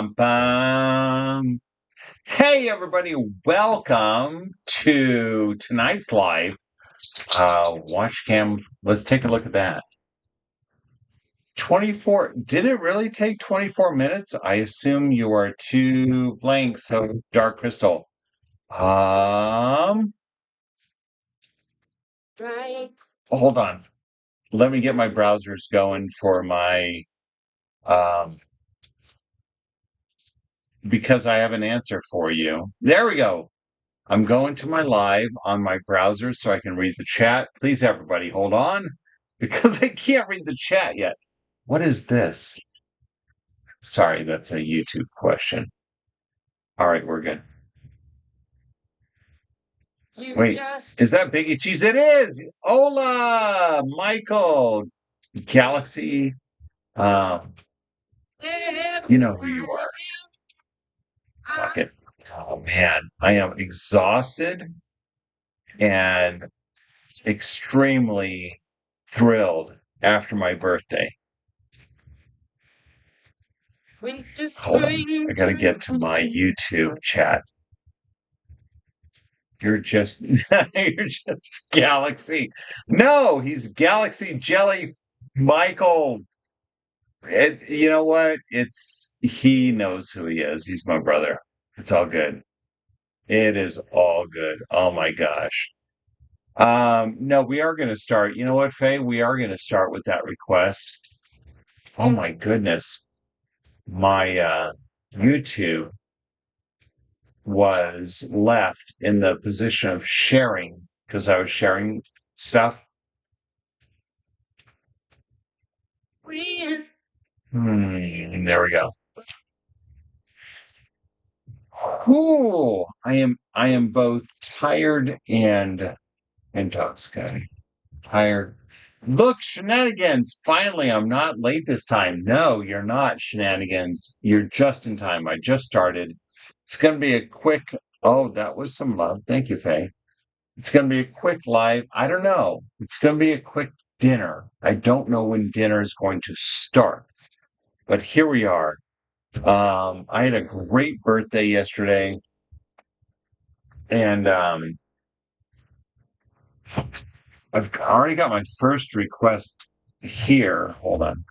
Bum. Hey, everybody, welcome to tonight's live watch cam. Let's take a look at that. 24. Did it really take 24 minutes? I assume you are too blank, so Dark Crystal. Um, Hold on. Let me get my browsers going for my, um, because I have an answer for you. There we go. I'm going to my live on my browser so I can read the chat. Please, everybody, hold on because I can't read the chat yet. What is this? Sorry, that's a YouTube question. All right, we're good. Wait, is that Biggie Cheese? It is. Hola, Michael, Galaxy. Um, you know who you are. Fuck it. Oh man, I am exhausted and extremely thrilled after my birthday. Hold on. I gotta get to my YouTube chat. You're just you're just Galaxy. No, he's Galaxy Jelly Michael. You know what? He knows who he is. He's my brother. It's all good. It is all good. Oh my gosh. No, we are gonna start. You know what, Faye? We are gonna start with that request. Oh my goodness. My YouTube was left in the position of sharing because I was sharing stuff. There we go. Cool. I am both tired and intoxicated. Tired. Look, shenanigans. Finally, I'm not late this time. No, you're not shenanigans. You're just in time. I just started. It's going to be a quick. Oh, that was some love. Thank you, Faye. It's going to be a quick live. I don't know. It's going to be a quick dinner. I don't know when dinner is going to start, but here we are. I had a great birthday yesterday, and I've already got my first request here. Hold on.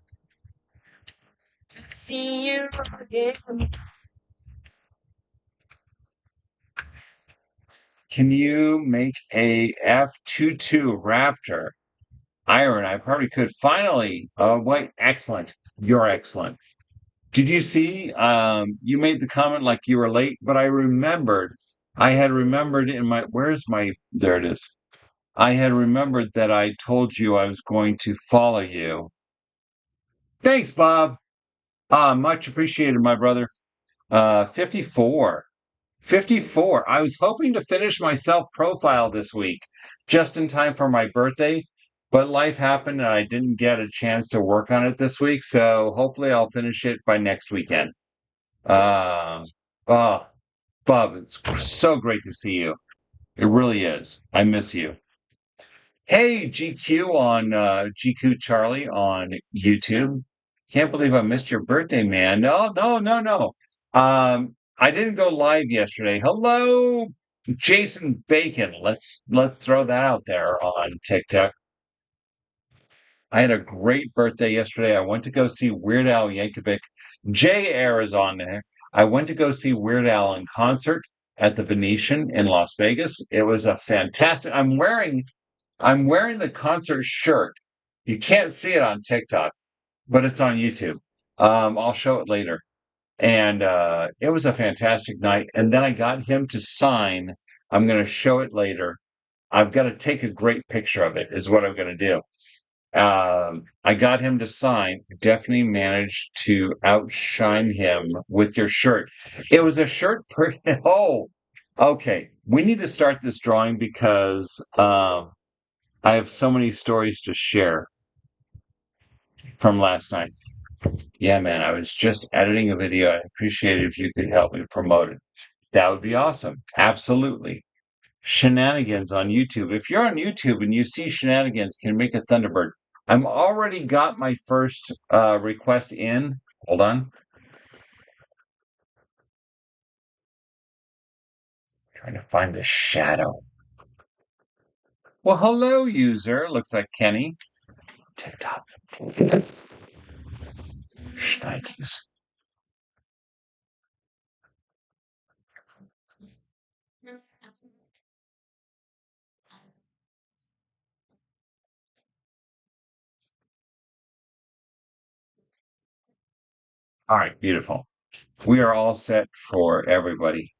See you again. Can you make a F-22 Raptor? Iron, I probably could. Finally. Wait, excellent. You're excellent. Did you see? You made the comment like you were late, but I had remembered in my, where's my, there it is. I had remembered that I told you I was going to follow you. Thanks, Bob. Much appreciated, my brother. 54. 54. I was hoping to finish my self profile this week, just in time for my birthday, but life happened and I didn't get a chance to work on it this week. So hopefully I'll finish it by next weekend. Uh, oh, Bob, it's so great to see you. It really is. I miss you. Hey, GQ on GQ Charlie on YouTube. Can't believe I missed your birthday, man. No, no, no, no. I didn't go live yesterday. Hello, Jason Bacon. Let's throw that out there on TikTok. I had a great birthday yesterday. I went to go see Weird Al Yankovic. Jay Air is on there. I went to go see Weird Al in concert at the Venetian in Las Vegas. It was a fantastic. I'm wearing the concert shirt. You can't see it on TikTok, but it's on YouTube. I'll show it later. And it was a fantastic night. And then I got him to sign. I'm going to show it later. I've got to take a great picture of it, is what I'm going to do. I got him to sign. Definitely managed to outshine him with your shirt. It was a shirt per. Oh, okay. We need to start this drawing because I have so many stories to share from last night. Yeah, man, I was just editing a video. I appreciate it if you could help me promote it. That would be awesome. Absolutely. Shenanigans on YouTube. If you're on YouTube and you see shenanigans, can you make a Thunderbird? I'm already got my first request in. Hold on. Trying to find the shadow. Well, hello, user. Looks like Kenny. TikTok. Shnikes. All right, beautiful. We are all set for everybody.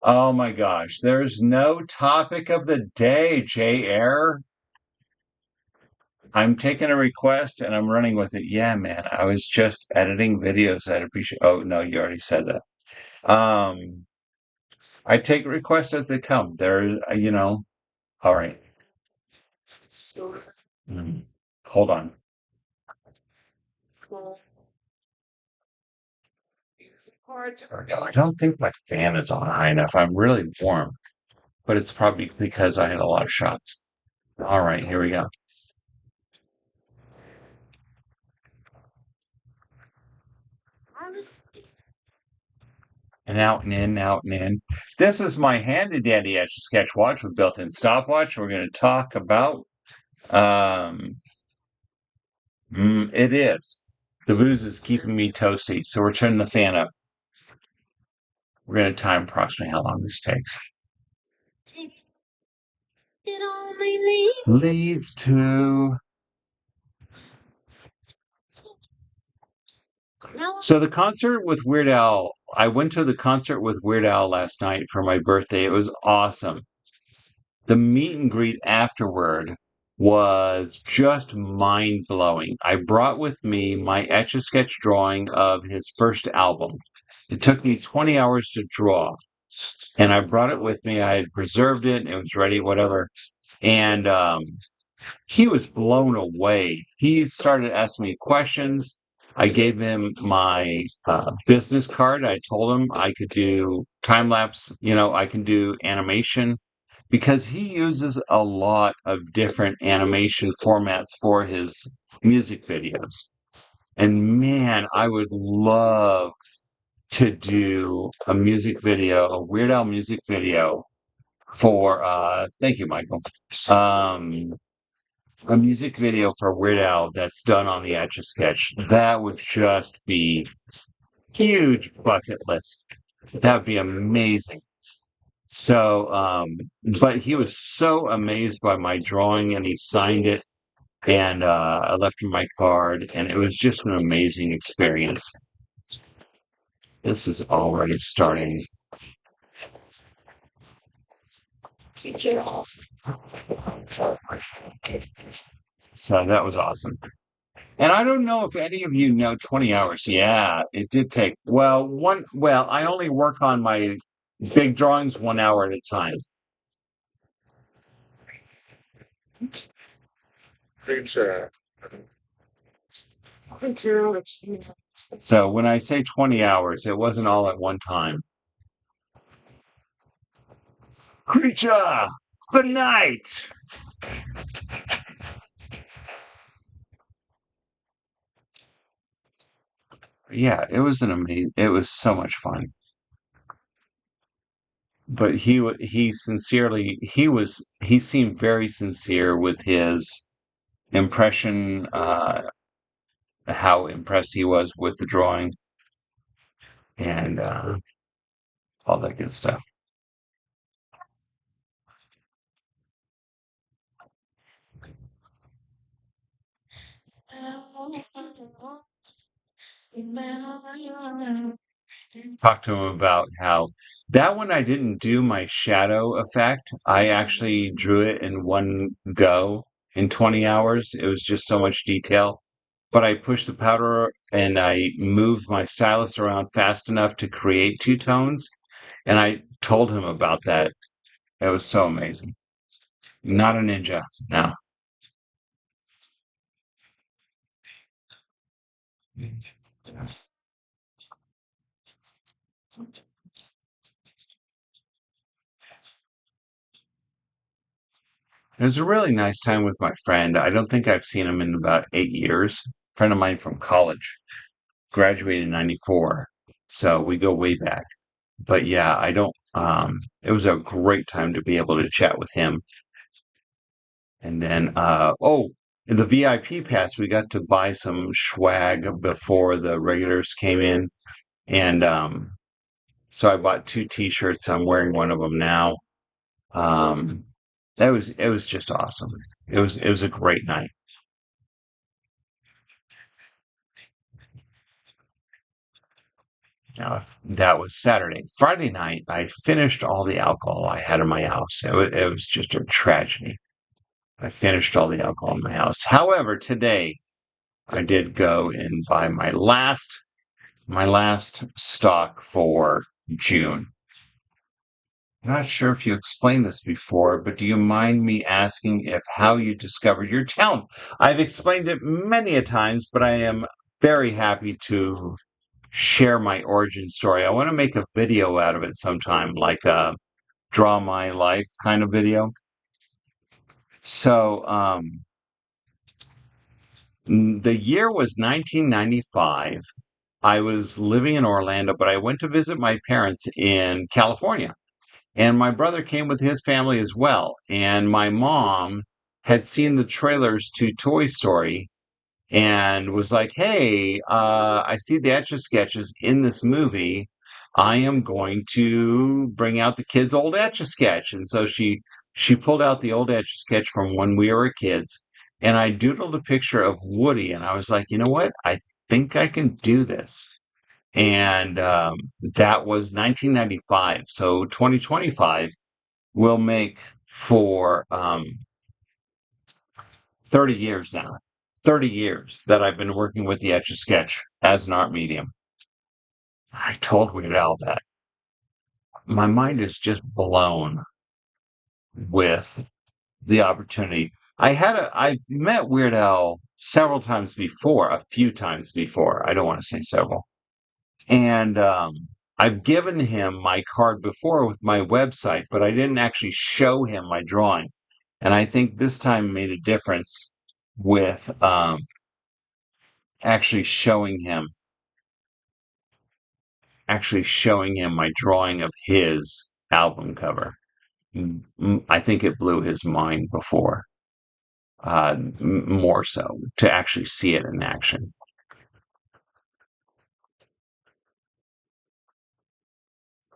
Oh my gosh, there's no topic of the day, J Air. I'm taking a request and I'm running with it. Yeah, man. I was just editing videos. I'd appreciate. Oh no, you already said that. Um, I take requests as they come. All right. Mm, hold on. There we go. I don't think my fan is on high enough. I'm really warm, but it's probably because I had a lot of shots. All right, here we go. And out and in, out and in. This is my handy dandy Etch A Sketch watch with built-in stopwatch. We're going to talk about um, it is. The booze is keeping me toasty, so we're turning the fan up. We're going to time approximately how long this takes. It only leads to. So the concert with Weird Al, I went to the concert with Weird Al last night for my birthday. It was awesome. The meet and greet afterward was just mind blowing. I brought with me my Etch a Sketch drawing of his first album. It took me 20 hours to draw, and I brought it with me. I had preserved it, it was ready, whatever. And he was blown away. He started asking me questions. I gave him my business card. I told him I could do time lapse, I can do animation because he uses a lot of different animation formats for his music videos. And man, I would love to do a music video, a Weird Al music video for thank you, Michael. Um a music video for Weird Al that's done on the Etch a Sketch. That would just be huge bucket list. That would be amazing. So, but he was so amazed by my drawing and he signed it and I left him my card and it was just an amazing experience. This is already starting. So that was awesome. And I don't know if any of you know 20 hours. Yeah, it did take, I only work on my big drawings 1 hour at a time. So when I say 20 hours, it wasn't all at one time. Creature, the night. Yeah, it was it was so much fun. But he seemed very sincere with his impression, how impressed he was with the drawing and all that good stuff. Talk to him about how that one I didn't do my shadow effect. I actually drew it in one go in 20 hours. It was just so much detail. But I pushed the powder and I moved my stylus around fast enough to create two tones. And I told him about that. It was so amazing. Not a ninja. No. It was a really nice time with my friend. I don't think I've seen him in about 8 years. Friend of mine from college, graduated in '94. So we go way back. But yeah, I don't It was a great time to be able to chat with him. And then, in the VIP pass, we got to buy some swag before the regulars came in. And so I bought two T-shirts. I'm wearing one of them now. Um, it was just awesome. It was a great night. Now, that was Saturday. Friday night, I finished all the alcohol I had in my house. It was just a tragedy. I finished all the alcohol in my house. However, today I did go and buy my last stock for June. I'm not sure if you explained this before, but do you mind me asking if how you discovered your talent? I've explained it many a times, but I am very happy to share my origin story. I want to make a video out of it sometime, like a draw my life kind of video. So, the year was 1995. I was living in Orlando, but I went to visit my parents in California. And my brother came with his family as well. And my mom had seen the trailers to Toy Story and was like, "Hey, I see the Etch A Sketches in this movie. I am going to bring out the kids' old Etch A Sketch." And so she pulled out the old Etch A Sketch from when we were kids, and I doodled a picture of Woody, and I was like, "You know what? I think I can do this." And that was 1995. So 2025 will make for 30 years now. 30 years that I've been working with the Etch A Sketch as an art medium. I told Weird Al that. My mind is just blown with the opportunity. I've met Weird Al several times before, a few times before. I don't want to say several. And I've given him my card before with my website, but I didn't actually show him my drawing. And I think this time made a difference with actually showing him my drawing of his album cover. I think it blew his mind before, more so to actually see it in action.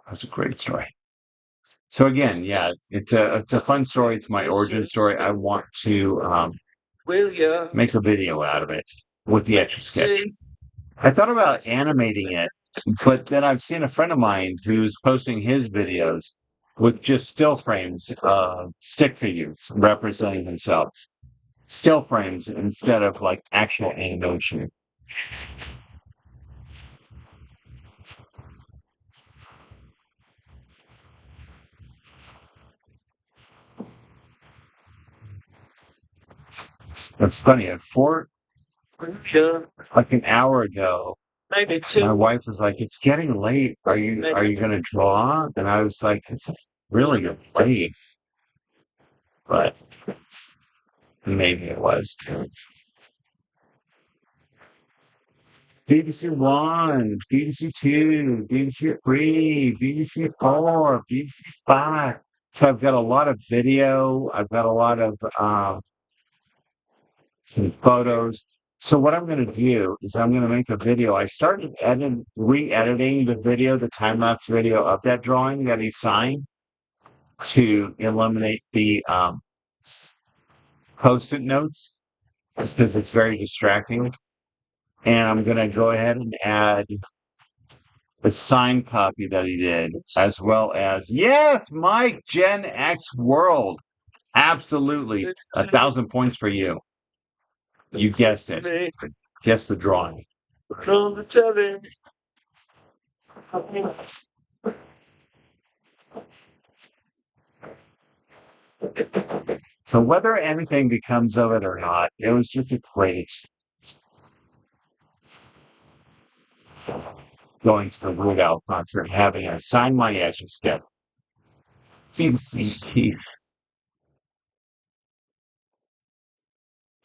That was a great story. So again, yeah, it's a fun story. It's my origin story. I want to make a video out of it with the Etch A Sketch. I thought about animating it, but then I've seen a friend of mine who's posting his videos with just still frames, stick figures representing himself, still frames instead of like actual animation. It's funny. At like an hour ago, my wife was like, "It's getting late. Are you going to draw?" And I was like, "It's really late," but maybe it was. BBC One, BBC Two, BBC Three, BBC Four, BBC Five. So I've got a lot of video. I've got a lot of some photos. So what I'm going to do is I'm going to make a video. I started re-editing the video, the time-lapse video of that drawing that he signed to eliminate the post-it notes because it's very distracting. And I'm going to go ahead and add the signed copy that he did, as well as, yes, Mike, Gen X World. Absolutely. 1,000 points for you. You guessed it. Guess the drawing. So whether anything becomes of it or not, it was just a great experience going to the Weird Al concert, having a sign my Etch A Sketch. Peace.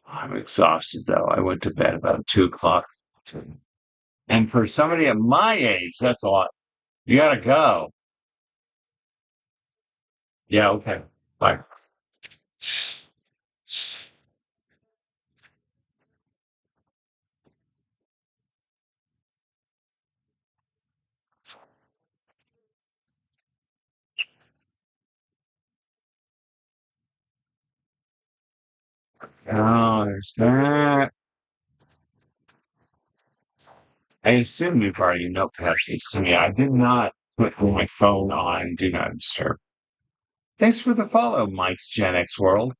I'm exhausted though. I went to bed about 2 o'clock. And for somebody at my age, that's a lot. You gotta go. Yeah, okay. Bye. Oh, there's that. I assume you've already notepaded these to me. I did not put my phone on Do Not Disturb. Thanks for the follow, Mike's Gen X World.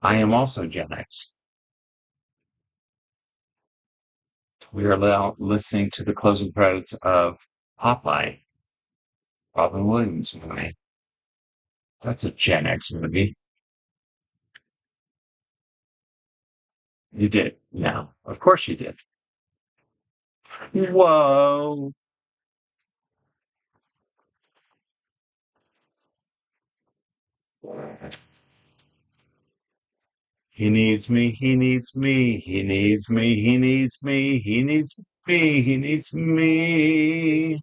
I am also Gen X. We are now listening to the closing credits of Popeye, Robin Williams movie. That's a Gen X movie. You did. Yeah, of course you did. Whoa. He needs me. He needs me. He needs me. He needs me. He needs me. He needs me.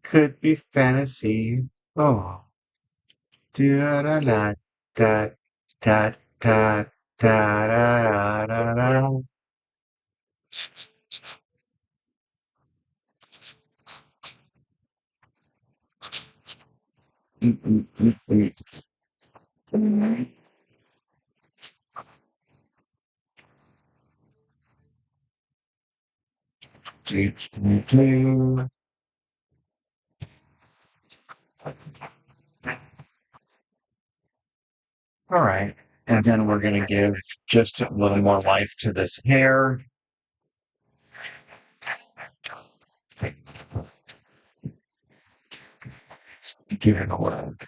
Could be fantasy. Oh. Da da da da da da da da da da. All right. And then we're going to give just a little more life to this hair. Give it a look.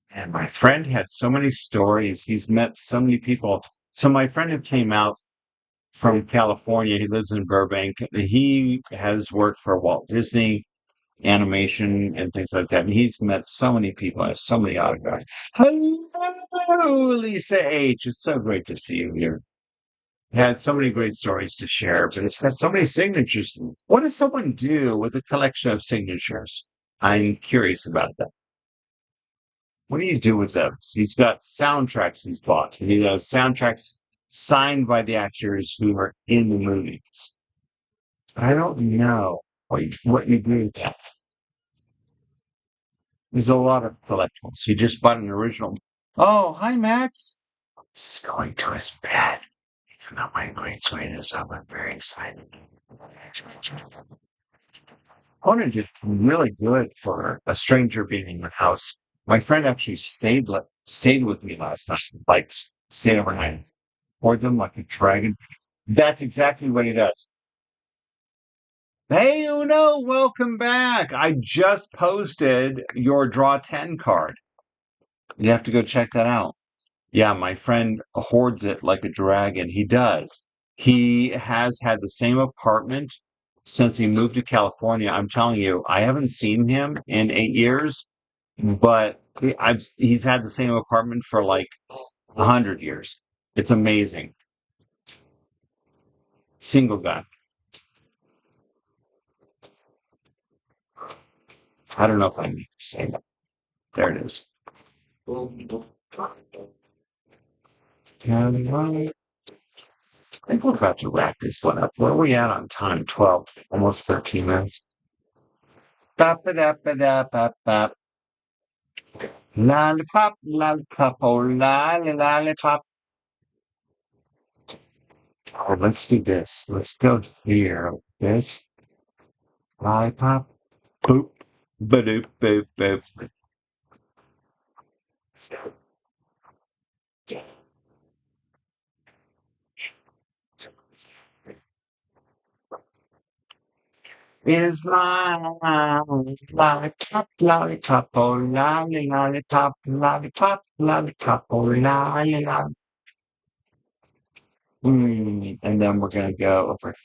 And my friend had so many stories. He's met so many people. So my friend who came out from California, he lives in Burbank. He has worked for Walt Disney animation and things like that. And he's met so many people, has so many autographs. Hello, Lisa H. It's so great to see you here. Had so many great stories to share, but it's got so many signatures. What does someone do with a collection of signatures? I'm curious about that. What do you do with those? He's got soundtracks he's bought. He has soundtracks signed by the actors who are in the movies. I don't know what you do with that. There's a lot of collectibles. He just bought an original. Oh, hi, Max. This is going to his bed. Even though my green screen is up, I'm very excited. Conan did really good for a stranger being in your house. My friend actually stayed with me last night, like stayed overnight. Poured them like a dragon. That's exactly what he does. Hey Uno, welcome back. I just posted your draw 10 card. You have to go check that out. Yeah, my friend hoards it like a dragon. He does. He has had the same apartment since he moved to California. I'm telling you, I haven't seen him in 8 years, but he's had the same apartment for like 100 years. It's amazing. Single guy. I don't know if I need to say that. There it is. I think we're about to wrap this one up. Where are we at on time? 12, almost 13 minutes. Bop, ba, da, ba, da, bop, bop. Lollipop, lollipop, oh, lollipop. Oh, let's do this. Let's go here. This. Lollipop. Boop. Ba-doop, boop, boop. Is my lollipop, lollipop, oh, lollipop, lollipop, lollipop, oh, lollipop. And then we're going to go over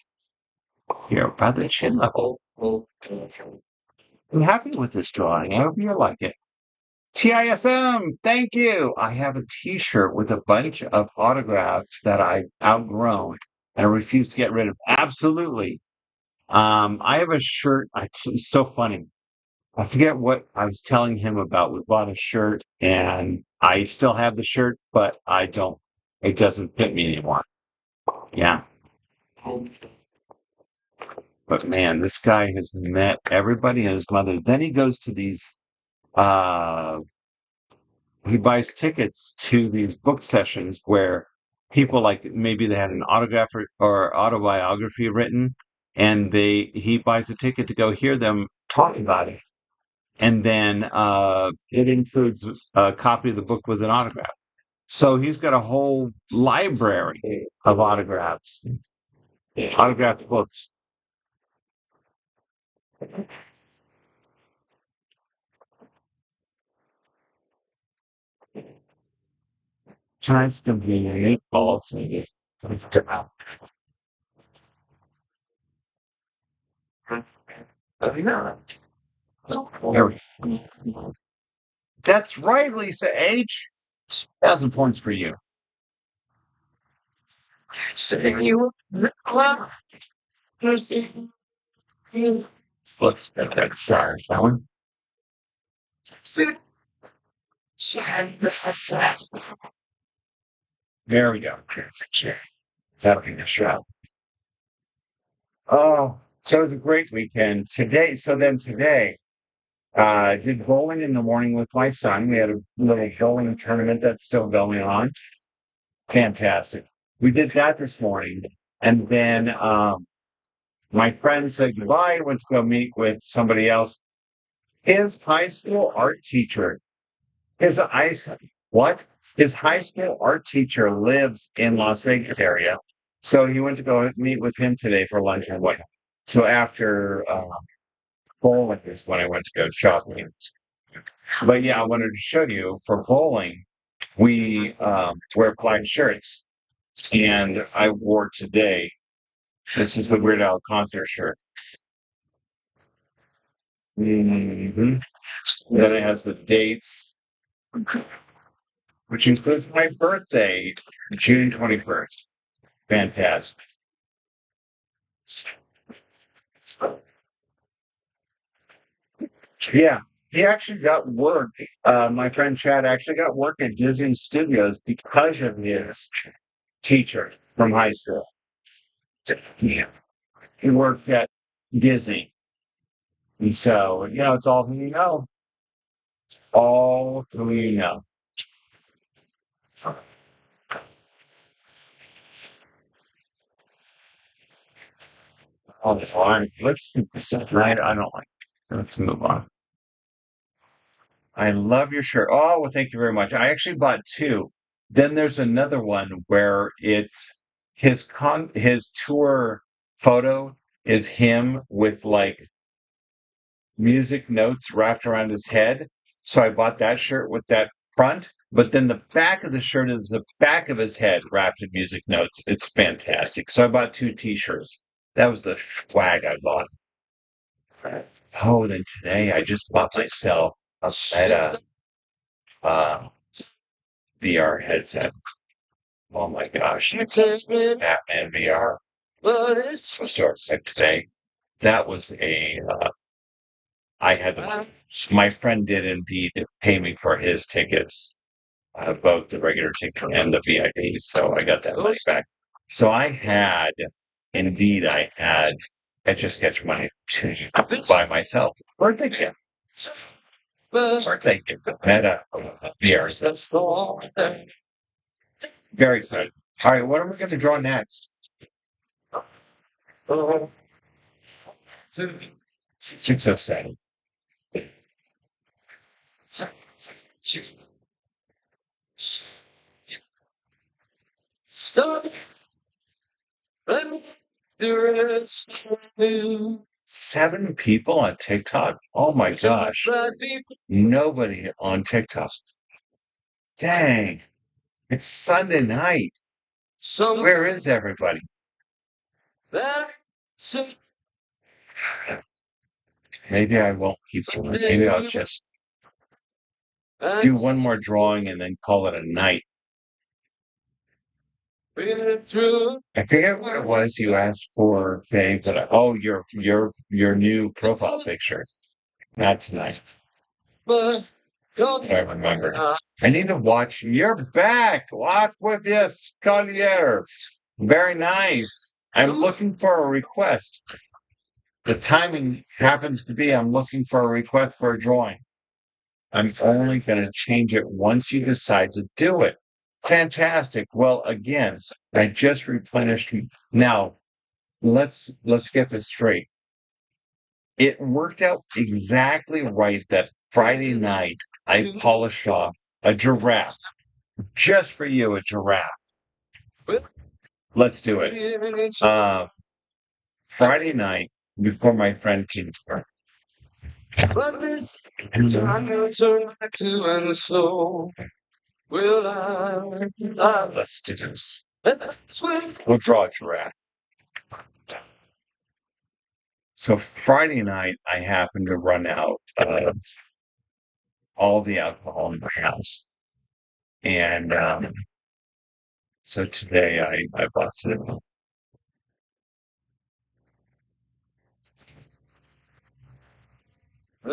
here by the chin level. I'm happy with this drawing. I hope you like it. TISM, thank you. I have a t-shirt with a bunch of autographs that I've outgrown and I refuse to get rid of. Absolutely. I have a shirt. It's so funny. I forget what I was telling him about. We bought a shirt and I still have the shirt, but I don't, it doesn't fit me anymore. Yeah. But man, this guy has met everybody and his mother. Then he goes to these, uh, he buys tickets to these book sessions where people like maybe they had an autograph or autobiography written and he buys a ticket to go hear them talk about it. And then it includes a copy of the book with an autograph. So he's got a whole library of autographs, autographed books. Tonight's going to be meatballs. That's right, Lisa H. 1,000 points for you. Let's get that fire, shall we? There we go. That'll be the show. Oh, so it was a great weekend. Today, I did bowling in the morning with my son. We had a little bowling tournament that's still going on. Fantastic. We did that this morning. And then my friend said goodbye and went to go meet with somebody else. His high school art teacher, his ice, what? His high school art teacher lives in Las Vegas area. So he went to go meet with him today for lunch and what. So after bowling is when I went to go shopping. But yeah, I wanted to show you for bowling, we wear plaid shirts. And I wore today, this is the Weird Al concert shirt. hmm Then it has the dates, which includes my birthday, June 21st. Fantastic. Yeah, he actually got work. My friend Chad actually got work at Disney Studios because of his teacher from high school. Yeah. He worked at Disney. And so, it's all who you know. All who you know. All fine. Let's keep this up, right. I don't like it. Let's move on. I love your shirt. Oh, well, thank you very much. I actually bought two. Then there's another one where it's his tour photo is him with like music notes wrapped around his head. So I bought that shirt with that front, but then the back of the shirt is the back of his head wrapped in music notes. It's fantastic. So I bought two t-shirts. That was the swag I bought. Oh, then today I just bought myself a Meta uh, VR headset. Oh my gosh. Batman VR. So excited today. That was I had my friend did indeed pay me for his tickets, both the regular ticket and the VIP. So I got that money back. So I had Etch A Sketch money to buy myself. Birthday gift. Birthday gift. Meta VR. Very excited. All right, what are we going to draw next? 607. Seven people on TikTok? Oh my gosh. Nobody on TikTok. Dang. It's Sunday night. Where is everybody? Maybe I won't keep doing it. Maybe I'll just do one more drawing and then call it a night. I forget what it was you asked for, Dave. Oh, your new profile picture. That's nice. I remember. I need to watch. You're back. Walk with this Collier. Very nice. I'm looking for a request. The timing happens to be I'm looking for a request for a drawing. I'm only going to change it once you decide to do it. Fantastic. Well, again, I just replenished. Now, let's get this straight. It worked out exactly right that Friday night I polished off a giraffe. Just for you, a giraffe. Let's do it. Friday night before my friend came to work. Let's do this. We'll draw a giraffe. So Friday night, I happened to run out of all the alcohol in my house. And so today I bought some.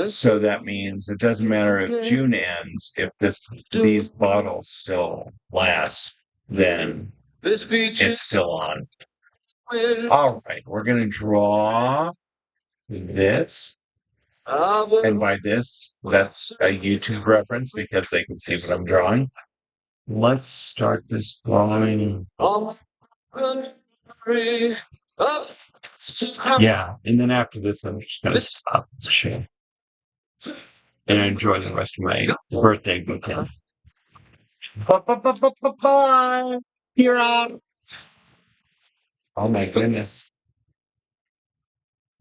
So that means it doesn't matter if June ends, if these bottles still last, then it's still on. All right, we're gonna draw this. And by this, that's a YouTube reference because they can see what I'm drawing. Let's start this drawing. Yeah, and then after this, I'm just gonna stop the show and enjoy the rest of my birthday weekend. Bye. You're out. Oh my goodness.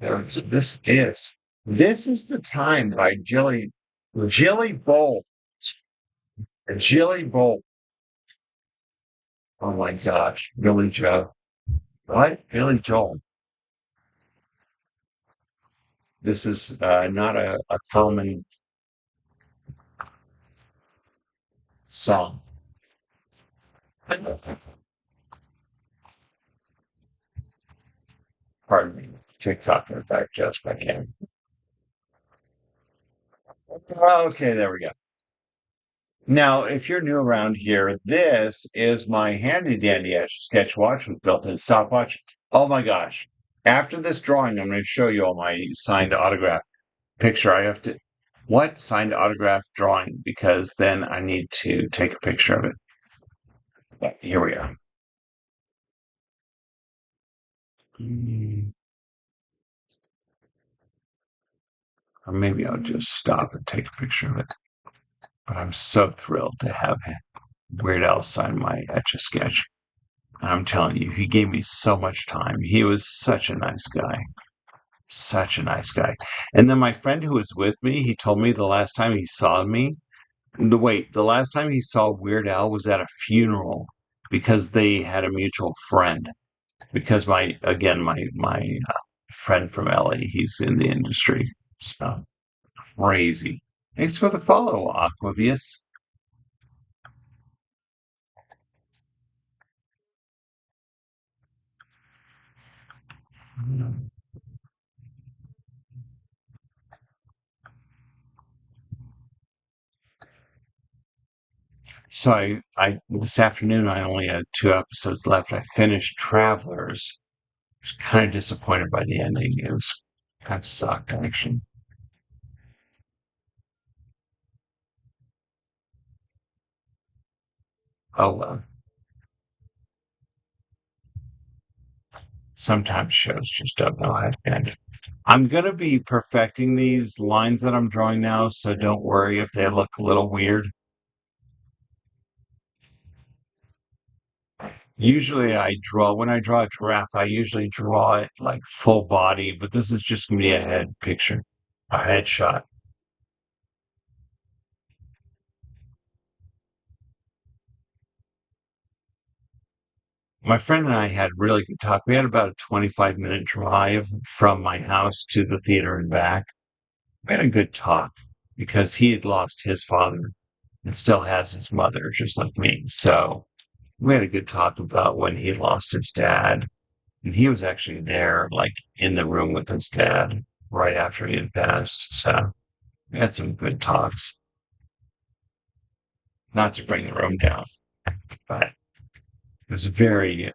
This is the time by Jilly Bolt. Jilly Bolt. Oh my gosh. Billy Joe. What? Billy Joel. This is not a common song. Pardon me. TikTok, in fact, just if I can. Okay, there we go. Now, if you're new around here, this is my handy dandy Etch A Sketch watch with built-in stopwatch. Oh my gosh. After this drawing, I'm going to show you all my signed autograph picture. I have to, what signed autograph drawing? Because then I need to take a picture of it. But here we are. Or maybe I'll just stop and take a picture of it. But I'm so thrilled to have Weird Al sign my Etch A Sketch. And I'm telling you, he gave me so much time. He was such a nice guy. Such a nice guy. And then my friend who was with me, he told me the last time he saw me, the last time he saw Weird Al was at a funeral because they had a mutual friend. Because my friend from LA, he's in the industry. So crazy. Thanks for the follow, Aquavius. So I this afternoon I only had 2 episodes left. I finished Travelers. I was kind of disappointed by the ending. It was kind of sucked actually. Oh well. Sometimes shows just don't know how to end it. I'm gonna be perfecting these lines that I'm drawing now, so don't worry if they look a little weird. Usually when I draw a giraffe, I usually draw it like full body, but this is just gonna be a head picture, a head shot. My friend and I had really good talk. We had about a 25-minute drive from my house to the theater and back. We had a good talk because he had lost his father. and still has his mother, just like me. So we had a good talk about when he lost his dad. And he was actually there, like in the room with his dad right after he had passed. So we had some good talks. Not to bring the room down, but it was very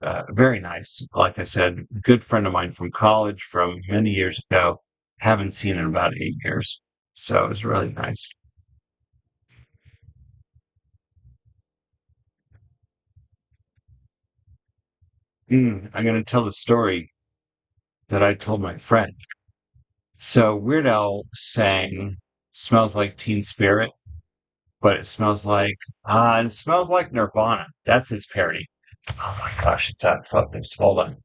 nice. Like I said, good friend of mine from college from many years ago. Haven't seen in about 8 years. So it was really nice. I'm going to tell the story that I told my friend. So Weird Al sang "Smells Like Teen Spirit," but it smells like Nirvana. That's his parody. Oh my gosh, it's that fucking hold on.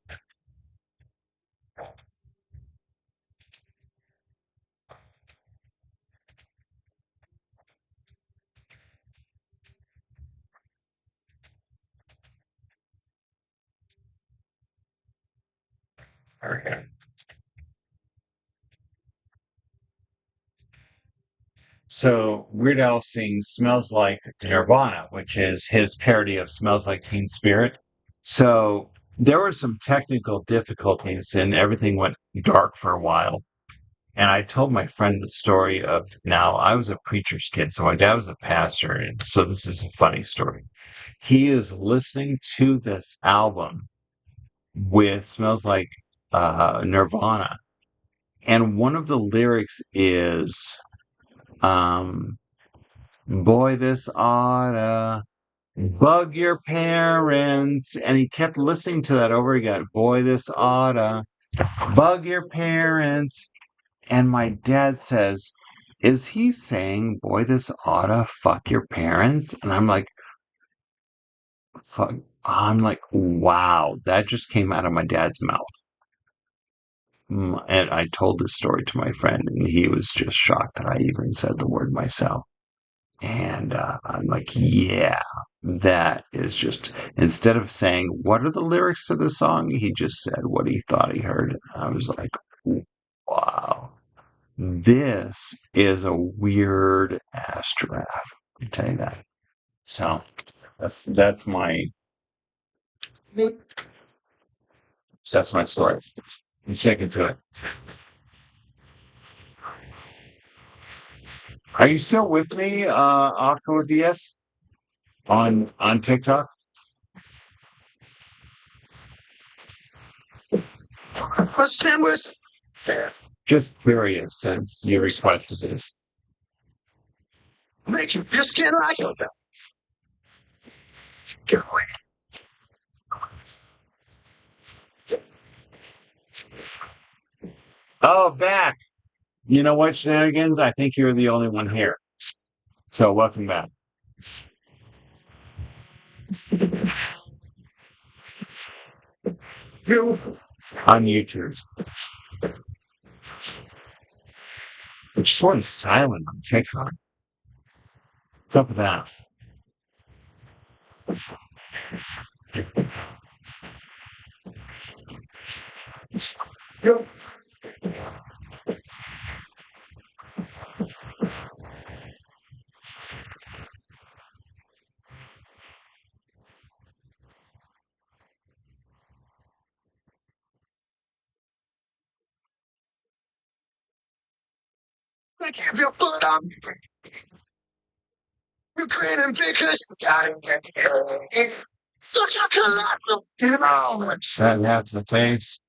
Okay. So Weird Al sings "Smells Like Nirvana," which is his parody of "Smells Like Teen Spirit." So there were some technical difficulties and everything went dark for a while. And I told my friend the story of now I was a preacher's kid, so my dad was a pastor, and so this is a funny story. He is listening to this album with "Smells Like Nirvana," and one of the lyrics is, um, "Boy, this oughta bug your parents," and he kept listening to that over again. "Boy, this oughta bug your parents." And my dad says, "Is he saying, boy, this oughta fuck your parents?" And fuck, I'm like, wow, that just came out of my dad's mouth. And I told this story to my friend, and he was just shocked that I even said the word myself. And I'm like, yeah, that is just, instead of saying, what are the lyrics to the song? He just said what he thought he heard. I was like, wow. This is a weird ass giraffe. I'll tell you that. So that's my story. I'm sticking to it. Are you still with me, Octo DS on TikTok? Just curious, since you requested this. Make your skin like Oh, back. You know what, shenanigans? I think you're the only one here. So welcome back on YouTube. It's sort of silent on TikTok. What's up with that? Like if your foot on you're grinning because you gotta get here. Such a colossal knowledge. That has the face.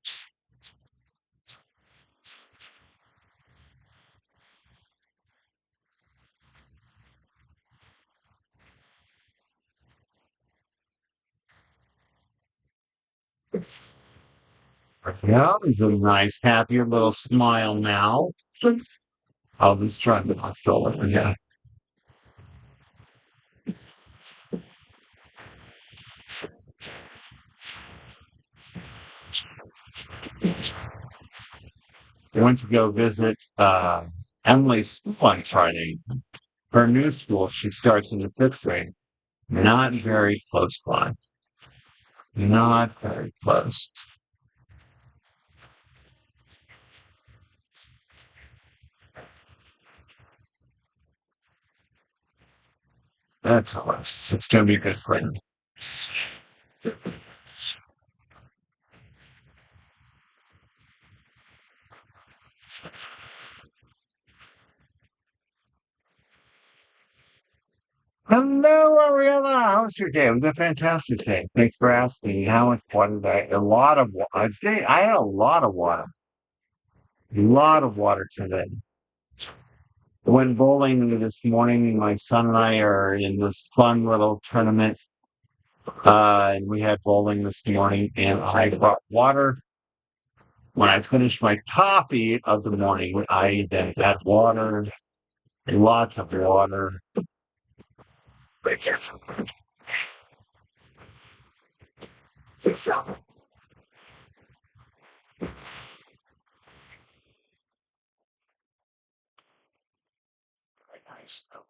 Yeah, it's a nice, happy little smile now. I'll be trying to not fill it again. I went to go visit Emily's school on Friday. Her new school, she starts in the fifth grade. Not very close by. Not very close. That's close. It's gonna be a good friend. Hello, Ariella. How was your day? It was a fantastic day. Thanks for asking. How much water did I? A lot of water. I had a lot of water. A lot of water today. Went bowling this morning. My son and I are in this fun little tournament. And we had bowling this morning, and I brought water. When I finished my coffee of the morning, I then had water, lots of water. Nice.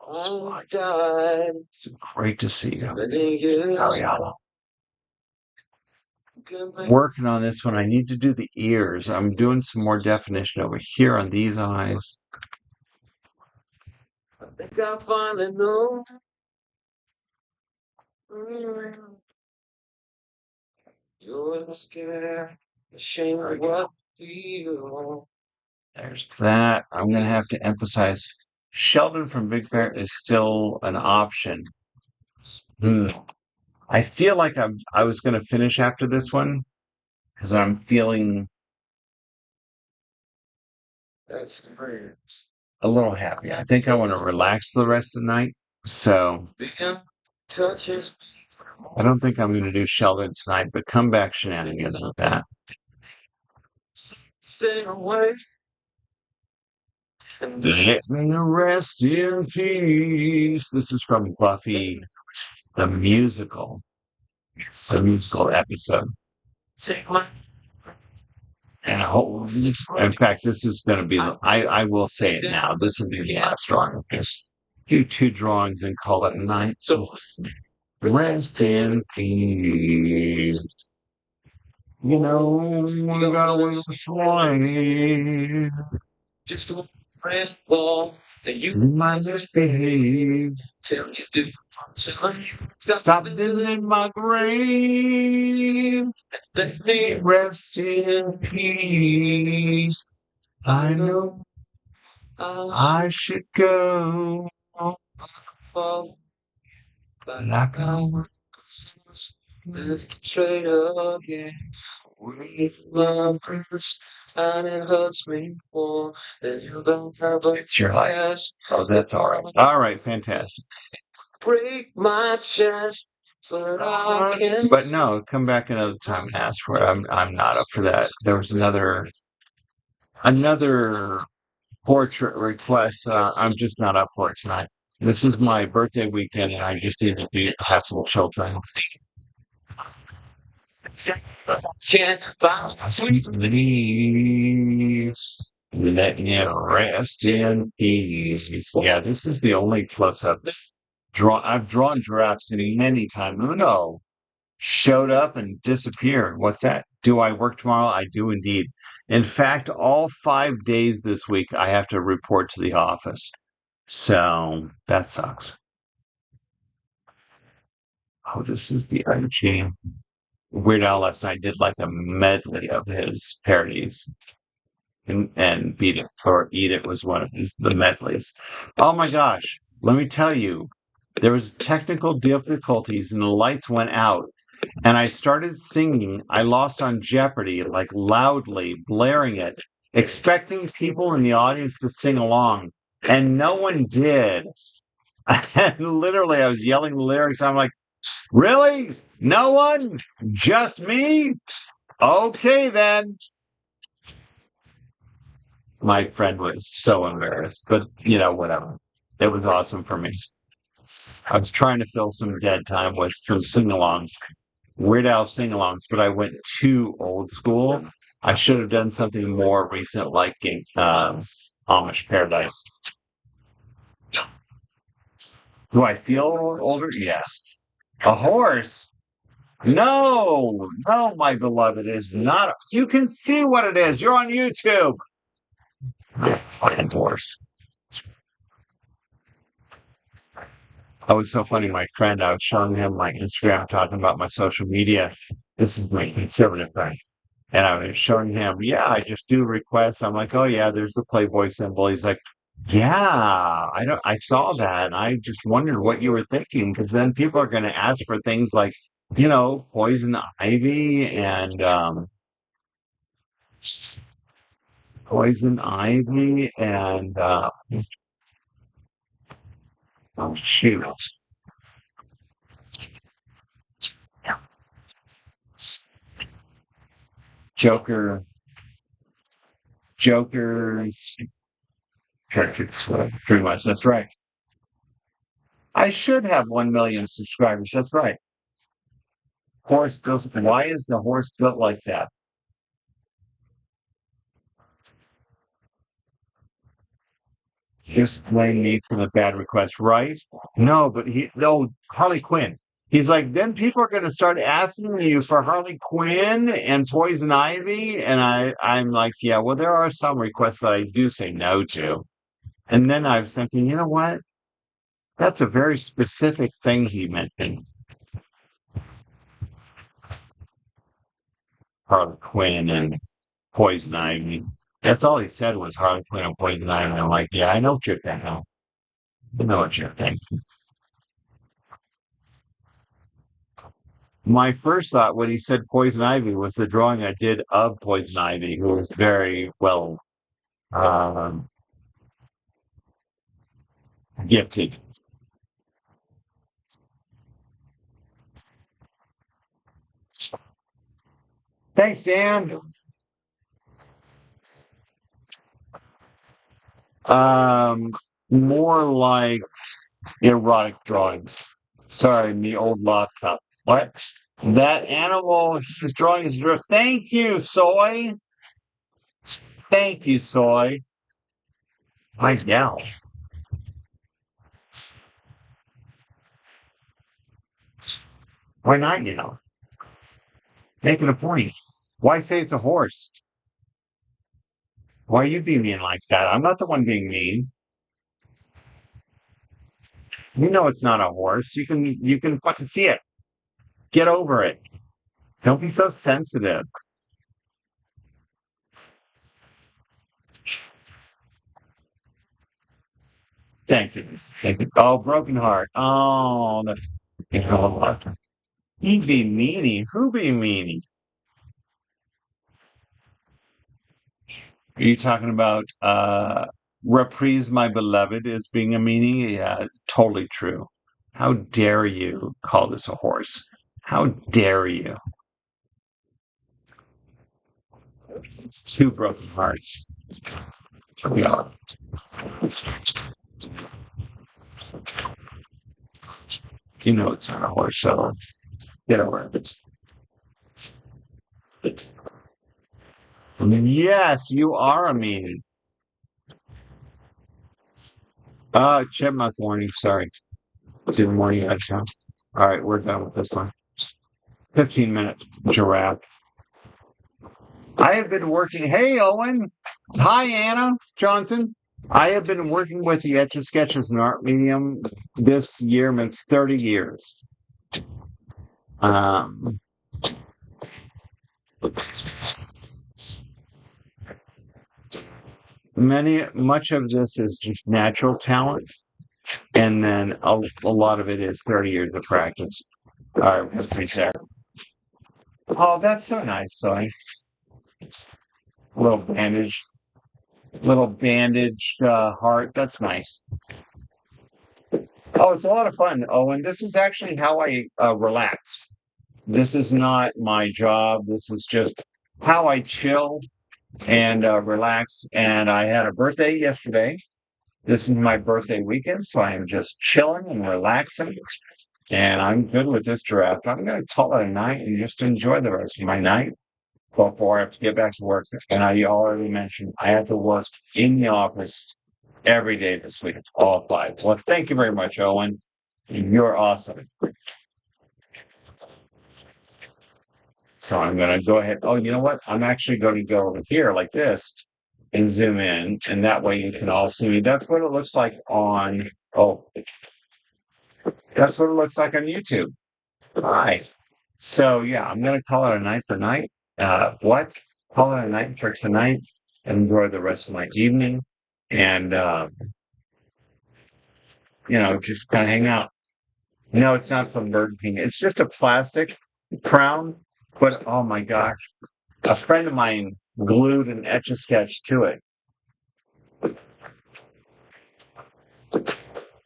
It's great to see you. Ariella. Working on this one. I need to do the ears. I'm doing some more definition over here on these eyes. I think I finally know. You're scared, ashamed of what you. There's that. I'm going to have to emphasize Sheldon from Big Bear is still an option. Hmm. I feel like I was going to finish after this one because I'm feeling a little happy. I think I want to relax the rest of the night. So I don't think I'm going to do Sheldon tonight, but comeback shenanigans with that. Stay away and let me rest in peace. This is from Buffy, the musical episode. And in fact, this is going to be, I will say it now. This will be the last drawing. Do two drawings and call it a night. So rest in peace. You know, we gotta win the slave. Just a rest ball that you might misbehave. Tell you do. Stop visiting my grave. Let me rest in peace. I know I should go. But I can't trade again. With love first, and it hurts me more than you don't have a It's your life. Oh, that's all right. All right, fantastic. Break my chest, but I can. But no, come back another time and ask for it. I'm not up for that. There was another portrait request. I'm just not up for it tonight. This is my birthday weekend, and I just need to have some children. Can't buy sweet leaves. Let me rest in peace. Yeah, this is the only close-up I've drawn giraffes many times. Uno showed up and disappeared. What's that? Do I work tomorrow? I do indeed. In fact, all 5 days this week, I have to report to the office. So that sucks. Oh, this is the Archie. Weird Al last night did like a medley of his parodies. And Beat It for Eat It was one of the medleys. Oh my gosh. Let me tell you, there was technical difficulties and the lights went out. And I started singing I Lost on Jeopardy, like loudly, blaring it, expecting people in the audience to sing along. And no one did. And literally, I was yelling the lyrics. I'm like, really? No one? Just me? Okay, then. My friend was so embarrassed, but whatever. It was awesome for me. I was trying to fill some dead time with some sing-alongs, Weird Al sing-alongs, but I went too old school. I should have done something more recent, like Amish Paradise. Do I feel older? Yes. A horse? No, no, my beloved, is not. You can see what it is. You're on YouTube. Fucking horse. Oh, it's so funny. My friend, I was showing him my Instagram, talking about my social media. This is my conservative friend. And I was showing him, yeah, I just do requests. I'm like, oh yeah, there's the Playboy symbol. He's like, yeah, I saw that. And I just wondered what you were thinking, because then people are going to ask for things like, poison ivy and poison ivy and oh shoot, Joker, Joker, pretty much. That's right. I should have 1 million subscribers. That's right. Horse built. Why is the horse built like that? Just blame me for the bad request, right? No, but no, Harley Quinn. He's like, then people are going to start asking you for Harley Quinn and Poison Ivy, and I'm like, yeah, well, there are some requests that I do say no to, and then I was thinking, you know what? That's a very specific thing he mentioned, Harley Quinn and Poison Ivy. That's all he said was Harley Quinn and Poison Ivy. And I'm like, yeah, I know what you're thinking. I know what you're thinking. My first thought when he said Poison Ivy was the drawing I did of Poison Ivy, who was very well um, gifted. Thanks, Dan. Um, More like erotic drawings. Sorry, me old laptop. What? That animal his drawing is real. Thank you, Soy. Thank you, Soy. My gal. Why not, Making a point. Why say it's a horse? Why are you being mean like that? I'm not the one being mean. You know it's not a horse. You can fucking see it. Get over it. Don't be so sensitive. Thank you. Thank you. Oh, broken heart. Oh, that's he be meanie. Who be meanie? Are you talking about reprise my beloved as being a meanie? Yeah, totally true. How dare you call this a horse? How dare you? Two broken hearts. Yeah. You know it's not a horse, so get over it. Yes, you are a meanie. Chipmunk warning. Sorry. Didn't warn you. All right, we're done with this one. 15 minutes. Giraffe. I have been working. Hey, Owen. Hi, Anna Johnson. I have been working with the Etch A Sketch as an art medium. This year makes 30 years. Um, much of this is just natural talent, and then a lot of it is 30 years of practice. All right, let's be there. Oh, that's so nice, Sonny. Little bandage, little bandaged heart. That's nice. Oh, it's a lot of fun. Oh, and this is actually how I relax. This is not my job. This is just how I chill and relax. And I had a birthday yesterday. This is my birthday weekend, so I am just chilling and relaxing. And I'm good with this draft. I'm going to call it a night and just enjoy the rest of my night before I have to get back to work. And I already mentioned I have to work in the office every day this week, all five. Well, thank you very much, Owen. You're awesome. So I'm going to go ahead. Oh, you know what? I'm actually going to go over here like this and zoom in, and that way you can all see me. That's what it looks like on. Oh, That's what it looks like on YouTube. Hi. So yeah, I'm gonna call it a night for night. What? Call it a night for tonight. Enjoy the rest of my evening, and just kind of hang out. No, it's not from Burger King. It's just a plastic crown. But oh my gosh, a friend of mine glued an Etch A Sketch to it,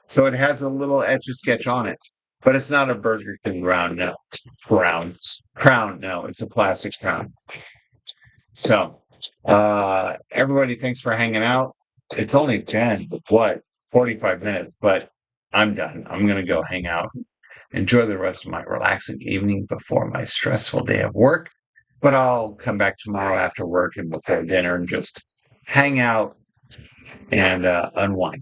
so it has a little Etch A Sketch on it. But it's not a Burger King crown. No, crown. No, it's a plastic crown. So, everybody, thanks for hanging out. It's only 45 minutes, but I'm done. I'm going to go hang out. Enjoy the rest of my relaxing evening before my stressful day of work. But I'll come back tomorrow after work and before dinner and just hang out and unwind.